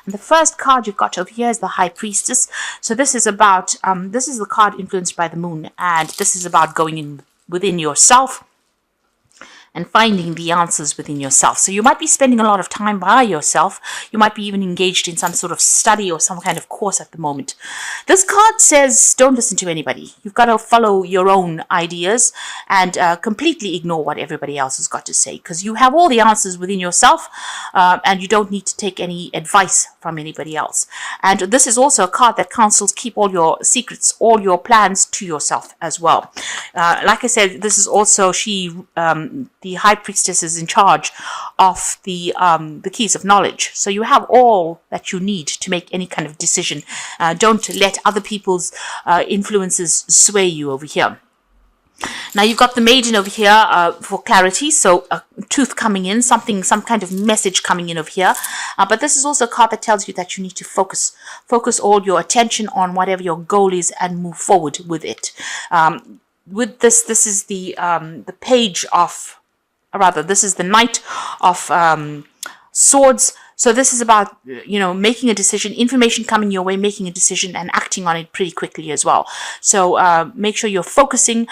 And the first card you've got over here is the High Priestess. So this is about, this is the card influenced by the moon, and this is about going in within yourself and finding the answers within yourself. So you might be spending a lot of time by yourself. You might be even engaged in some sort of study or some kind of course at the moment. This card says don't listen to anybody. You've got to follow your own ideas and completely ignore what everybody else has got to say, because you have all the answers within yourself, and you don't need to take any advice from anybody else. And this is also a card that counsels keep all your secrets, all your plans to yourself as well. Like I said, this is also the High Priestess is in charge of the keys of knowledge. So you have all that you need to make any kind of decision. Don't let other people's influences sway you over here. Now you've got the Maiden over here for clarity, so truth coming in, some kind of message coming in over here. But this is also a card that tells you that you need to focus all your attention on whatever your goal is and move forward with it. With this is the page of, rather, this is the Knight of Swords. So this is about, making a decision, information coming your way, making a decision and acting on it pretty quickly as well. So make sure you're focusing.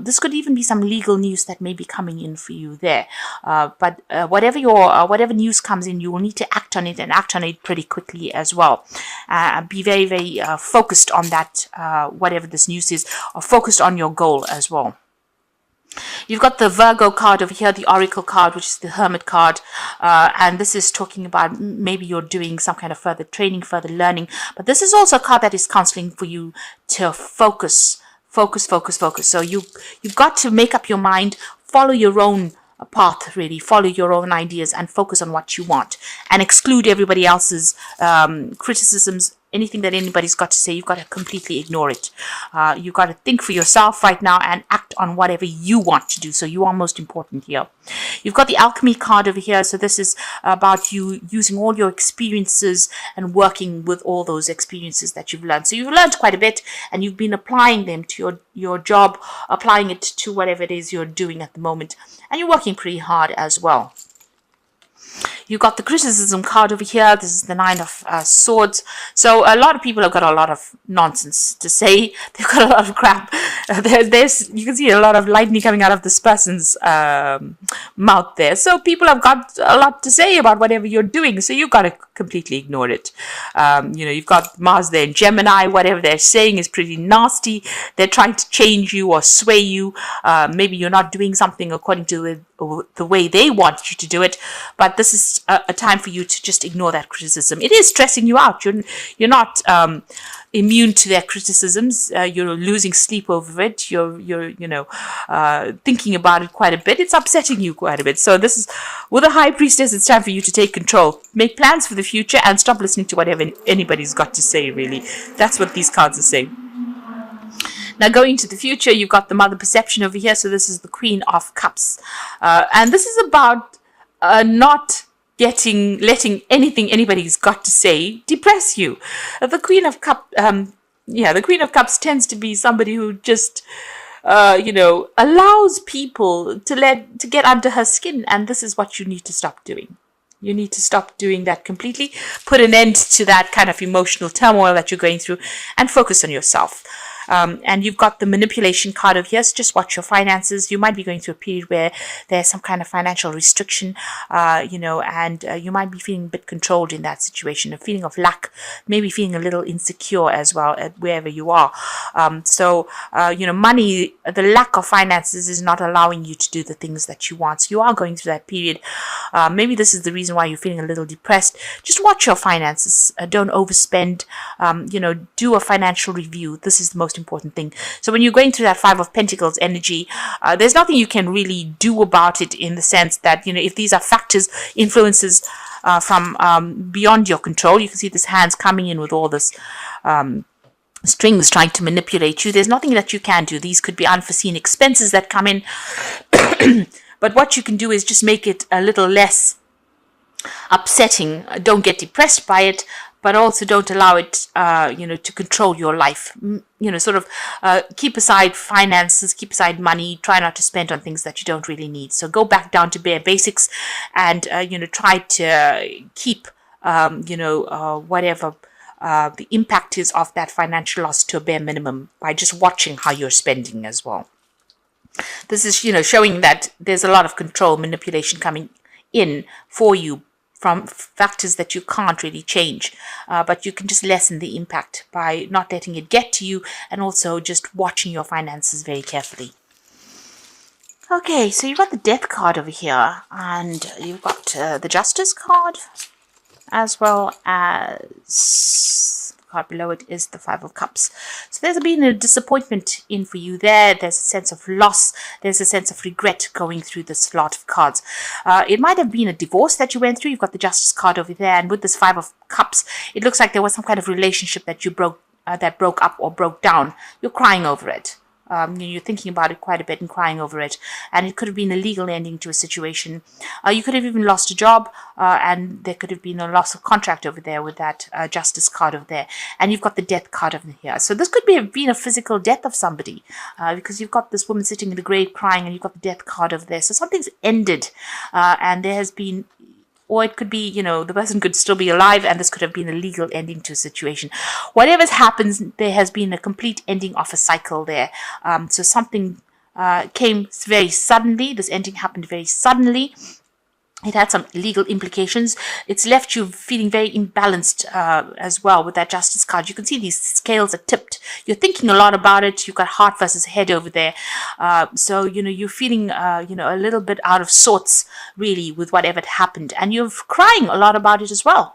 This could even be some legal news that may be coming in for you there. But whatever news comes in, you will need to act on it, and act on it pretty quickly as well. Be very, very focused on that, whatever this news is, or focused on your goal as well. You've got the Virgo card over here, the Oracle card, which is the Hermit card. And this is talking about maybe you're doing some kind of further training, further learning. But this is also a card that is counseling for you to focus. So you've got to make up your mind, follow your own path, really, follow your own ideas and focus on what you want, and exclude everybody else's criticisms. Anything that anybody's got to say, you've got to completely ignore it. You've got to think for yourself right now and act on whatever you want to do. So you are most important here. You've got the Alchemy card over here. So this is about you using all your experiences and working with all those experiences that you've learned. So you've learned quite a bit, and you've been applying them to your job, applying it to whatever it is you're doing at the moment. And you're working pretty hard as well. You've got the Criticism card over here. This is the Nine of Swords. So a lot of people have got a lot of nonsense to say. They've got a lot of crap. You can see a lot of lightning coming out of this person's mouth there. So people have got a lot to say about whatever you're doing. So you've got to completely ignore it. You've got Mars there in Gemini. Whatever they're saying is pretty nasty. They're trying to change you or sway you. Maybe you're not doing something according to the way they want you to do it. But this is a time for you to just ignore that criticism. It is stressing you out. You're not immune to their criticisms. You're losing sleep over it. You're thinking about it quite a bit. It's upsetting you quite a bit. So this is, with a High Priestess, it's time for you to take control. Make plans for the future and stop listening to whatever anybody's got to say, really. That's what these cards are saying. Now, going to the future, you've got the Mother Perception over here. So this is the Queen of Cups. And this is about not letting anything anybody's got to say depress you. The Queen of Cups tends to be somebody who just allows people to get under her skin, and this is what you need to stop doing. You need to stop doing that completely. Put an end to that kind of emotional turmoil that you're going through, and focus on yourself. And you've got the Manipulation card over here. So just watch your finances. You might be going through a period where there's some kind of financial restriction, and you might be feeling a bit controlled in that situation, a feeling of lack, maybe feeling a little insecure as well at wherever you are. Money, the lack of finances is not allowing you to do the things that you want. So you are going through that period. Maybe this is the reason why you're feeling a little depressed. Just watch your finances. Don't overspend. Do a financial review. This is the most important thing. So when you're going through that Five of Pentacles energy, there's nothing you can really do about it, in the sense that, if these are factors, influences from beyond your control. You can see this hand's coming in with all this strings trying to manipulate you. There's nothing that you can do. These could be unforeseen expenses that come in. But what you can do is just make it a little less upsetting. Don't get depressed by it, but also don't allow it, to control your life. Keep aside finances, keep aside money. Try not to spend on things that you don't really need. So go back down to bare basics, and try to keep whatever the impact is of that financial loss to a bare minimum by just watching how you're spending as well. This is, showing that there's a lot of control, manipulation coming in for you from factors that you can't really change, but you can just lessen the impact by not letting it get to you and also just watching your finances very carefully. Okay, so you've got the Death card over here, and you've got the Justice card, as well as the card below it is the Five of Cups. So there's been a disappointment in for you there. There's a sense of loss. There's a sense of regret going through this lot of cards. It might have been a divorce that you went through. You've got the Justice card over there, and with this Five of Cups, it looks like there was some kind of relationship that you broke up or broke down. You're crying over it. You're thinking about it quite a bit and crying over it, and it could have been a legal ending to a situation. You could have even lost a job, and there could have been a loss of contract over there with that Justice card over there. And you've got the Death card over here. So this could have been a physical death of somebody, because you've got this woman sitting in the grave crying, and you've got the Death card over there. So something's ended, and there has been, or it could be, the person could still be alive, and this could have been a legal ending to a situation. Whatever's happens, there has been a complete ending of a cycle there. So something came very suddenly. This ending happened very suddenly. It had some legal implications. It's left you feeling very imbalanced as well with that Justice card. You can see these scales are tipped. You're thinking a lot about it. You've got heart versus head over there. So, you're feeling, a little bit out of sorts, really, with whatever had happened. And you're crying a lot about it as well.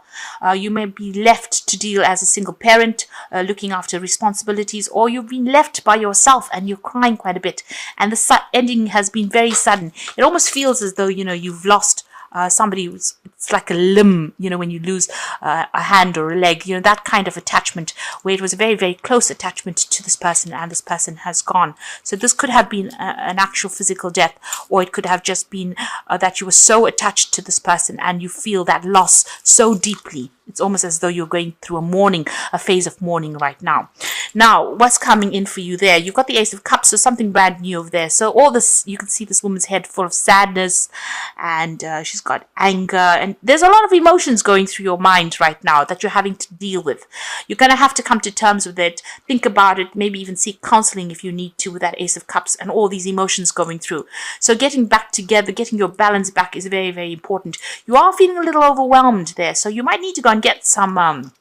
You may be left to deal as a single parent, looking after responsibilities, or you've been left by yourself and you're crying quite a bit. And the ending has been very sudden. It almost feels as though, you've lost somebody. It's like a limb, when you lose a hand or a leg, that kind of attachment where it was a very, very close attachment to this person and this person has gone. So this could have been an actual physical death, or it could have just been that you were so attached to this person and you feel that loss so deeply. It's almost as though you're going through a phase of mourning right now. Now, what's coming in for you there? You've got the Ace of Cups, so something brand new over there. So all this, you can see this woman's head full of sadness, and she's got anger, and there's a lot of emotions going through your mind right now that you're having to deal with. You're going to have to come to terms with it, think about it, maybe even seek counseling if you need to with that Ace of Cups and all these emotions going through. So getting back together, getting your balance back is very, very important. You are feeling a little overwhelmed there, so you might need to go and get some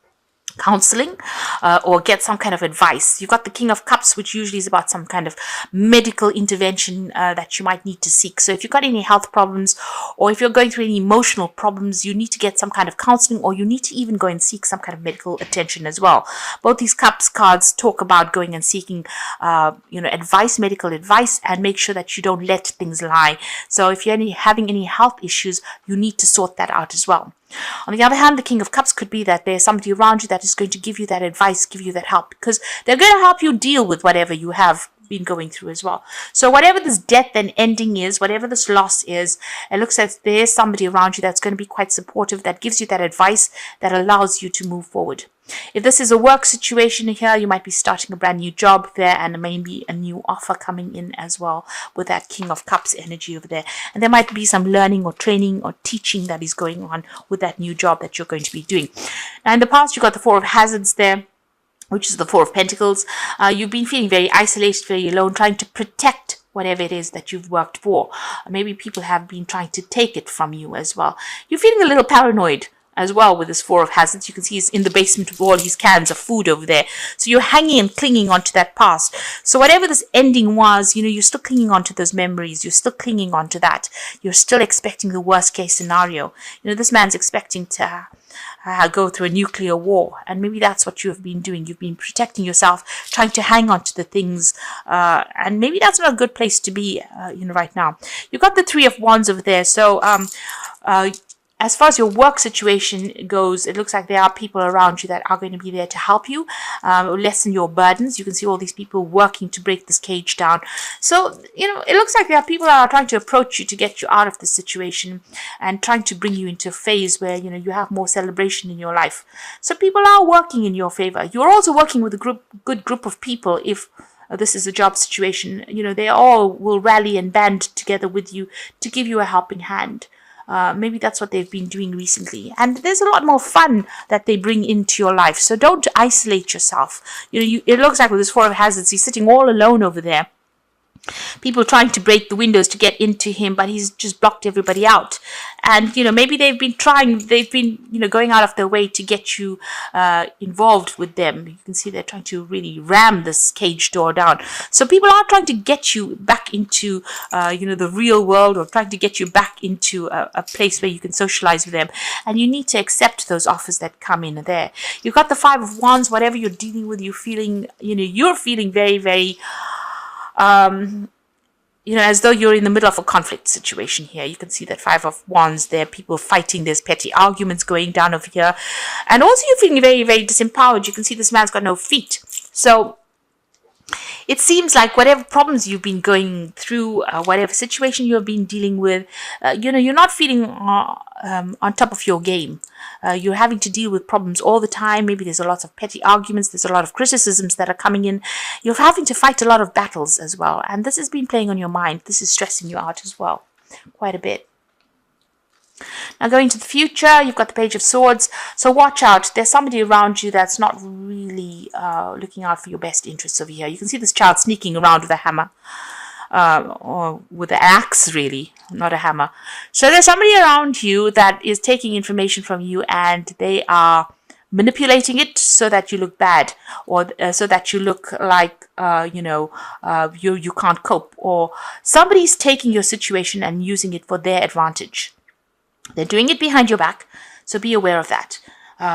counseling or get some kind of advice. You've got the King of Cups, which usually is about some kind of medical intervention that you might need to seek. So if you've got any health problems, or if you're going through any emotional problems, you need to get some kind of counseling, or you need to even go and seek some kind of medical attention as well. Both these Cups cards talk about going and seeking advice, medical advice, and make sure that you don't let things lie. So if you're having any health issues, you need to sort that out as well. On the other hand, the King of Cups could be that there's somebody around you that is going to give you that advice, give you that help, because they're going to help you deal with whatever you have been going through as well. So whatever this death and ending is, whatever this loss is, it looks like there's somebody around you that's going to be quite supportive, that gives you that advice that allows you to move forward. If this is a work situation here, you might be starting a brand new job there, and maybe a new offer coming in as well with that King of Cups energy over there. And there might be some learning or training or teaching that is going on with that new job that you're going to be doing. Now, in the past, you got the Four of Hazards there, which is the Four of Pentacles. You've been feeling very isolated, very alone, trying to protect whatever it is that you've worked for. Maybe people have been trying to take it from you as well. You're feeling a little paranoid as well with this Four of Hazards. You can see he's in the basement with all his cans of food over there. So you're hanging and clinging onto that past. So whatever this ending was, you're still clinging onto those memories. You're still clinging onto that. You're still expecting the worst case scenario. This man's expecting to go through a nuclear war, and maybe that's what you have been doing. You've been protecting yourself, trying to hang on to the things, and maybe that's not a good place to be right now. You've got the Three of Wands over there. So as far as your work situation goes, it looks like there are people around you that are going to be there to help you, lessen your burdens. You can see all these people working to break this cage down. So, it looks like there are people that are trying to approach you to get you out of this situation and trying to bring you into a phase where, you have more celebration in your life. So people are working in your favor. You're also working with a good group of people. If this is a job situation, they all will rally and band together with you to give you a helping hand. Maybe that's what they've been doing recently. And there's a lot more fun that they bring into your life. So don't isolate yourself. It looks like with this Four of Hazards, he's sitting all alone over there. People trying to break the windows to get into him, but he's just blocked everybody out. And maybe they've been going out of their way to get you involved with them. You can see they're trying to really ram this cage door down. So people are trying to get you back into the real world, or trying to get you back into a place where you can socialize with them. And you need to accept those offers that come in there. You've got the Five of Wands. Whatever you're dealing with, you're feeling very, very as though you're in the middle of a conflict situation here. You can see that Five of Wands there, people fighting, there's petty arguments going down over here. And also you're feeling very, very disempowered. You can see this man's got no feet. So it seems like whatever problems you've been going through, whatever situation you've been dealing with, you're not feeling on top of your game. You're having to deal with problems all the time. Maybe there's a lot of petty arguments. There's a lot of criticisms that are coming in. You're having to fight a lot of battles as well. And this has been playing on your mind. This is stressing you out as well, quite a bit. Now going to the future, you've got the Page of Swords. So watch out. There's somebody around you that's not really looking out for your best interests over here. You can see this child sneaking around with a hammer. Or with an axe, really, not a hammer. So there's somebody around you that is taking information from you, and they are manipulating it so that you look bad, or so that you look like you can't cope, or somebody's taking your situation and using it for their advantage. They're doing it behind your back, so be aware of that.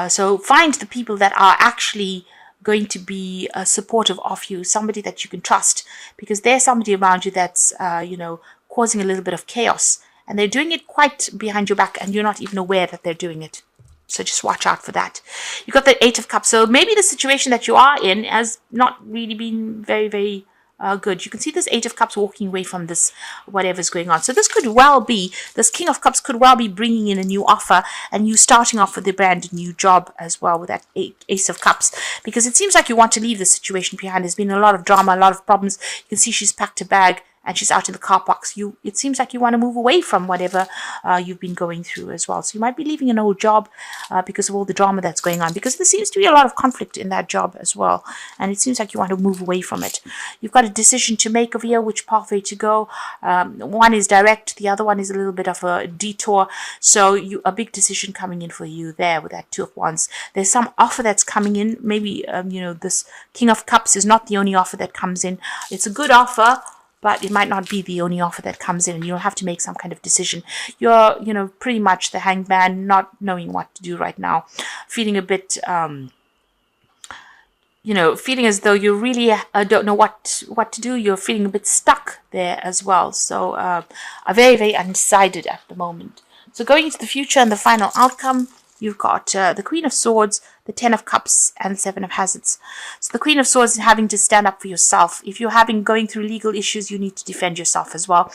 So find the people that are actually going to be supportive of you, somebody that you can trust, because there's somebody around you that's causing a little bit of chaos, and they're doing it quite behind your back, and you're not even aware that they're doing it. So just watch out for that. You've got the Eight of Cups. So maybe the situation that you are in has not really been very, very good. You can see this Eight of Cups walking away from this, whatever's going on. So this could well be, this King of Cups could well be bringing in a new offer, and you starting off with a brand new job as well with that Ace of Cups, because it seems like you want to leave the situation behind. There's been a lot of drama, a lot of problems. You can see she's packed a bag and she's out in the car parks. It seems like you want to move away from whatever you've been going through as well. So you might be leaving an old job because of all the drama that's going on, because there seems to be a lot of conflict in that job as well. And it seems like you want to move away from it. You've got a decision to make over here, which pathway to go. One is direct, the other one is a little bit of a detour. So a big decision coming in for you there with that Two of Wands. There's some offer that's coming in. Maybe, this King of Cups is not the only offer that comes in. It's a good offer, but it might not be the only offer that comes in, and you'll have to make some kind of decision. You're, pretty much the Hanged Man, not knowing what to do right now, feeling a bit, feeling as though you really don't know what to do. You're feeling a bit stuck there as well. So are very, very undecided at the moment. So going into the future and the final outcome, you've got the Queen of Swords, the Ten of Cups, and the Seven of Hazards. So the Queen of Swords is having to stand up for yourself. If you're going through legal issues, you need to defend yourself as well.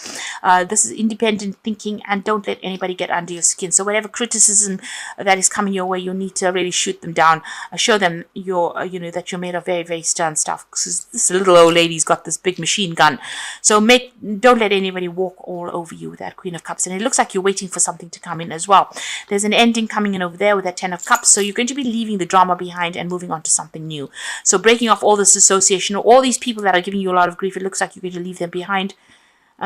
This is independent thinking, and don't let anybody get under your skin. So whatever criticism that is coming your way, you need to really shoot them down. Show them that you're made of very, very stern stuff. Because this little old lady's got this big machine gun. So don't let anybody walk all over you with that Queen of Cups. And it looks like you're waiting for something to come in as well. There's an ending coming in over there with that Ten of Cups. So you're going to be leaving the drama behind and moving on to something new. So breaking off all this association, all these people that are giving you a lot of grief, it looks like you're going to leave them behind.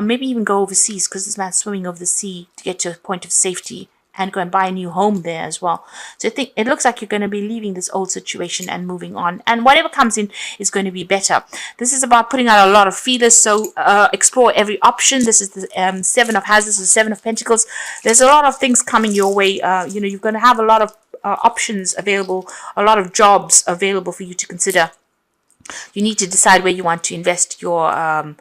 Maybe even go overseas, because this man's swimming over the sea to get to a point of safety and go and buy a new home there as well. So I think it looks like you're going to be leaving this old situation and moving on. And whatever comes in is going to be better. This is about putting out a lot of feelers. So explore every option. This is the Seven of Hazards, the Seven of Pentacles. There's a lot of things coming your way. You're going to have a lot of options available, a lot of jobs available for you to consider. You need to decide where you want to invest your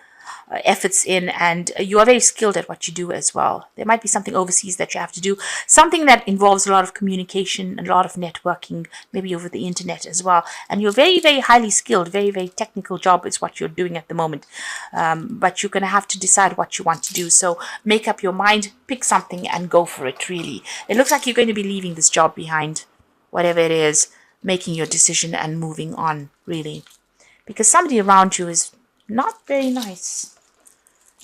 efforts in, and you are very skilled at what you do as well. There might be something overseas that you have to do, something that involves a lot of communication and a lot of networking, maybe over the internet as well. And you're very, very highly skilled, very, very technical job is what you're doing at the moment. But you're going to have to decide what you want to do. So make up your mind, pick something and go for it, really. It looks like you're going to be leaving this job behind, whatever it is, making your decision and moving on, really. Because somebody around you is not very nice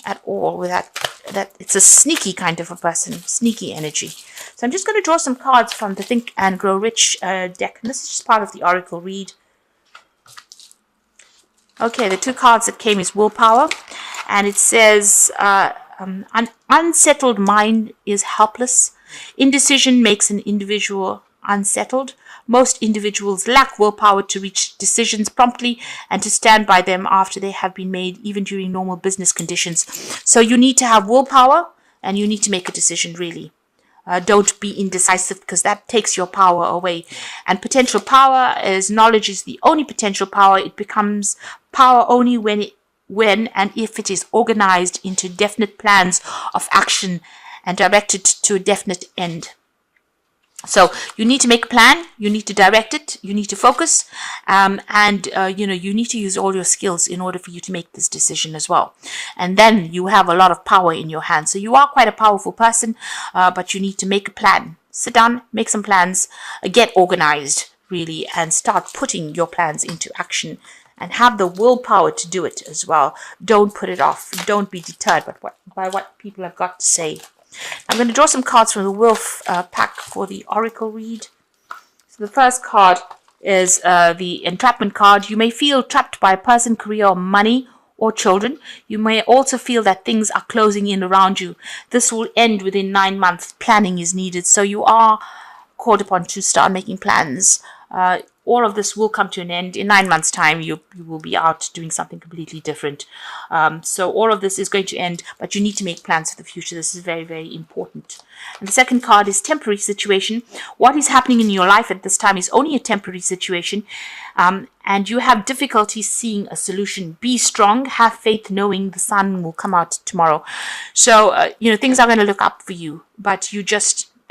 at all with that that it's a sneaky kind of a person, sneaky energy. So I'm just going to draw some cards from the Think and Grow Rich deck. And this is just part of the Oracle read. Okay, the two cards that came is Willpower. And it says, an unsettled mind is helpless. Indecision makes an individual unsettled. Most individuals lack willpower to reach decisions promptly and to stand by them after they have been made, even during normal business conditions. So you need to have willpower and you need to make a decision, really. Don't be indecisive, because that takes your power away. And potential power is knowledge is the only potential power. It becomes power only when and if it is organized into definite plans of action and directed to a definite end. So you need to make a plan, you need to direct it, you need to focus, and you need to use all your skills in order for you to make this decision as well. And then you have a lot of power in your hands. So you are quite a powerful person, but you need to make a plan. Sit down, make some plans, get organized, really, and start putting your plans into action. And have the willpower to do it as well. Don't put it off. Don't be deterred by what people have got to say. I'm going to draw some cards from the Wolf pack for the Oracle read. So the first card is the Entrapment card. You may feel trapped by a person, career, or money, or children. You may also feel that things are closing in around you. This will end within 9 months. Planning is needed. So you are called upon to start making plans. All of this will come to an end. In 9 months' time, you will be out doing something completely different. So all of this is going to end, but you need to make plans for the future. This is very, very important. And the second card is Temporary Situation. What is happening in your life at this time is only a temporary situation, and you have difficulty seeing a solution. Be strong. Have faith, knowing the sun will come out tomorrow. So, things are going to look up for you, but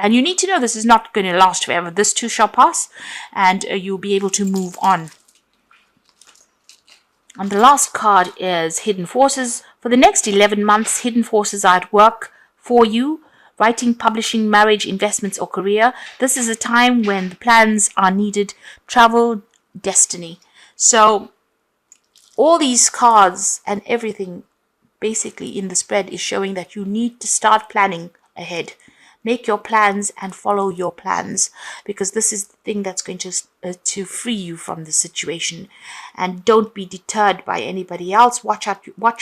and you need to know this is not going to last forever. This too shall pass, and you'll be able to move on. And the last card is Hidden Forces. For the next 11 months, hidden forces are at work for you. Writing, publishing, marriage, investments, or career. This is a time when the plans are needed. Travel, destiny. So all these cards and everything basically in the spread is showing that you need to start planning ahead. Make your plans and follow your plans, because this is the thing that's going to free you from the situation. And don't be deterred by anybody else. Watch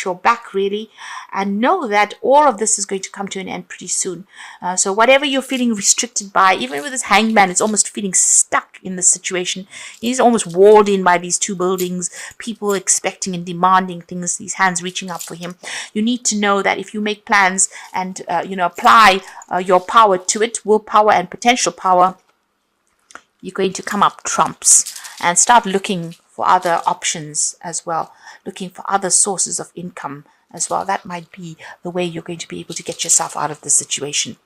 your back, really, and know that all of this is going to come to an end pretty soon. So whatever you're feeling restricted by, even with this Hangman, it's almost feeling stuck in the situation. He's almost walled in by these two buildings, people expecting and demanding things, these hands reaching up for him. You need to know that if you make plans and apply your power to it, willpower and potential power, you're going to come up trumps. And start looking for other options as well, looking for other sources of income as well. That might be the way you're going to be able to get yourself out of this situation.